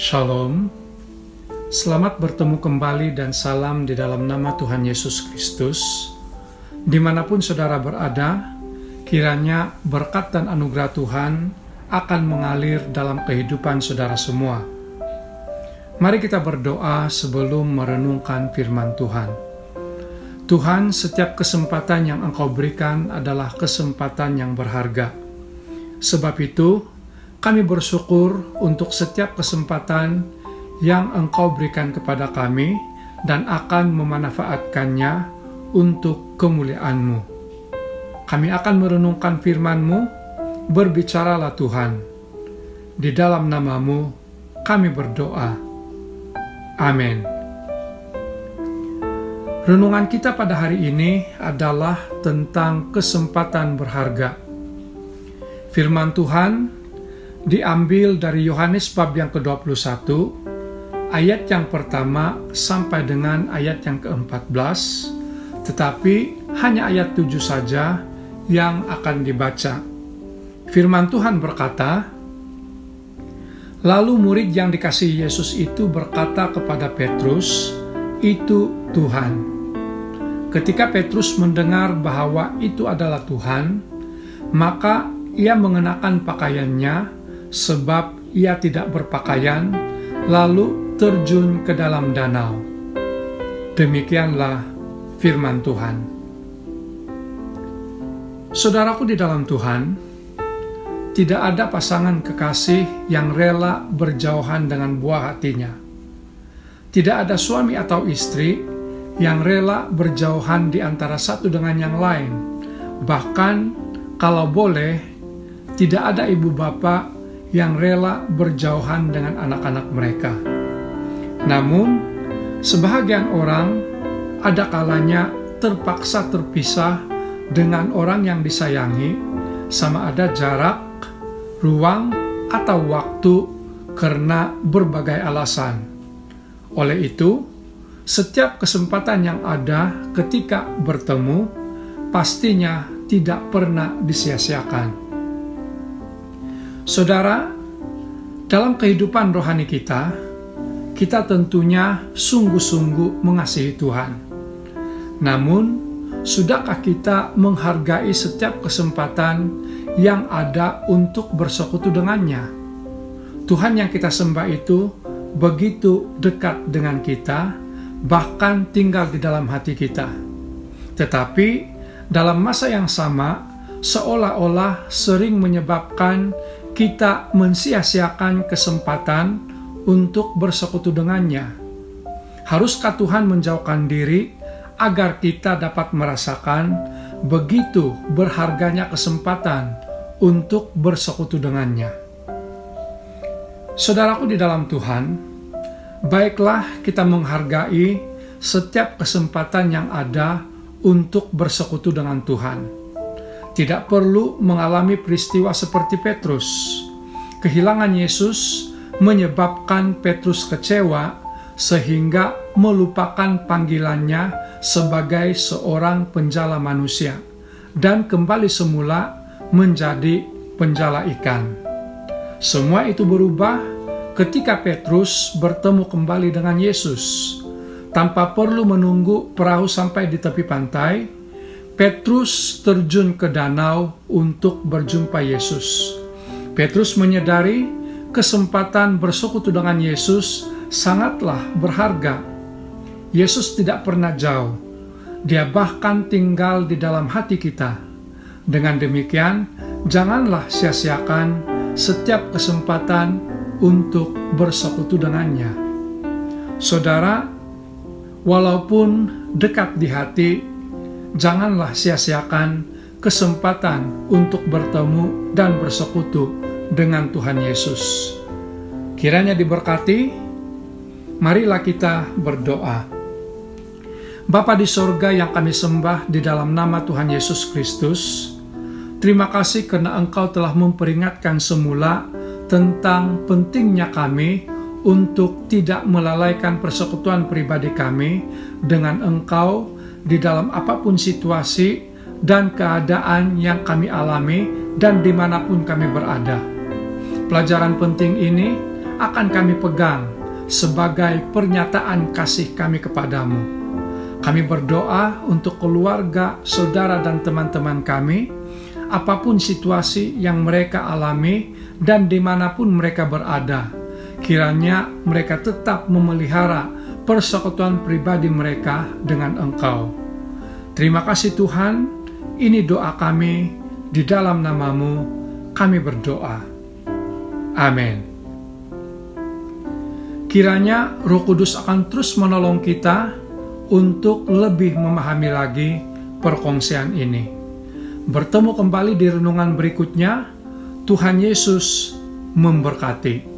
Shalom, selamat bertemu kembali dan salam di dalam nama Tuhan Yesus Kristus. Dimanapun saudara berada, kiranya berkat dan anugerah Tuhan akan mengalir dalam kehidupan saudara semua. Mari kita berdoa sebelum merenungkan firman Tuhan. Tuhan, setiap kesempatan yang Engkau berikan adalah kesempatan yang berharga. Sebab itu, kami bersyukur untuk setiap kesempatan yang Engkau berikan kepada kami dan akan memanfaatkannya untuk kemuliaan-Mu. Kami akan merenungkan firman-Mu, berbicaralah Tuhan. Di dalam nama-Mu kami berdoa. Amin. Renungan kita pada hari ini adalah tentang kesempatan berharga. Firman Tuhan diambil dari Yohanes bab yang ke-21, ayat yang pertama sampai dengan ayat yang ke-14, tetapi hanya ayat 7 saja yang akan dibaca. Firman Tuhan berkata, "Lalu murid yang dikasihi Yesus itu berkata kepada Petrus, 'Itu Tuhan.' Ketika Petrus mendengar bahwa itu adalah Tuhan, maka ia mengenakan pakaiannya, sebab ia tidak berpakaian, lalu terjun ke dalam danau." Demikianlah firman Tuhan. Saudaraku di dalam Tuhan, tidak ada pasangan kekasih yang rela berjauhan dengan buah hatinya. Tidak ada suami atau istri yang rela berjauhan di antara satu dengan yang lain. Bahkan kalau boleh, tidak ada ibu bapa yang rela berjauhan dengan anak-anak mereka. Namun, sebahagian orang ada kalanya terpaksa terpisah dengan orang yang disayangi, sama ada jarak, ruang, atau waktu karena berbagai alasan. Oleh itu, setiap kesempatan yang ada ketika bertemu, pastinya tidak pernah disia-siakan. Saudara, dalam kehidupan rohani kita tentunya sungguh-sungguh mengasihi Tuhan. Namun, sudahkah kita menghargai setiap kesempatan yang ada untuk bersekutu dengannya? Tuhan yang kita sembah itu begitu dekat dengan kita, bahkan tinggal di dalam hati kita. Tetapi, dalam masa yang sama, seolah-olah sering menyebabkan kita mensia-siakan kesempatan untuk bersekutu dengannya. Haruskah Tuhan menjauhkan diri agar kita dapat merasakan begitu berharganya kesempatan untuk bersekutu dengannya? Saudaraku di dalam Tuhan, baiklah kita menghargai setiap kesempatan yang ada untuk bersekutu dengan Tuhan. Tidak perlu mengalami peristiwa seperti Petrus. Kehilangan Yesus menyebabkan Petrus kecewa sehingga melupakan panggilannya sebagai seorang penjala manusia dan kembali semula menjadi penjala ikan. Semua itu berubah ketika Petrus bertemu kembali dengan Yesus. Tanpa perlu menunggu perahu sampai di tepi pantai, Petrus terjun ke danau untuk berjumpa Yesus. Petrus menyadari kesempatan bersekutu dengan Yesus sangatlah berharga. Yesus tidak pernah jauh. Dia bahkan tinggal di dalam hati kita. Dengan demikian, janganlah sia-siakan setiap kesempatan untuk bersekutu dengannya. Saudara, walaupun dekat di hati, janganlah sia-siakan kesempatan untuk bertemu dan bersekutu dengan Tuhan Yesus. Kiranya diberkati. Marilah kita berdoa. Bapa di sorga yang kami sembah di dalam nama Tuhan Yesus Kristus, terima kasih karena Engkau telah memperingatkan semula tentang pentingnya kami untuk tidak melalaikan persekutuan pribadi kami dengan Engkau di dalam apapun situasi dan keadaan yang kami alami dan dimanapun kami berada. Pelajaran penting ini akan kami pegang sebagai pernyataan kasih kami kepadamu. Kami berdoa untuk keluarga, saudara, dan teman-teman kami, apapun situasi yang mereka alami dan dimanapun mereka berada. Kiranya mereka tetap memelihara persekutuan pribadi mereka dengan Engkau. Terima kasih Tuhan, ini doa kami, di dalam nama-Mu kami berdoa. Amin. Kiranya Roh Kudus akan terus menolong kita untuk lebih memahami lagi perkongsian ini. Bertemu kembali di renungan berikutnya. Tuhan Yesus memberkati.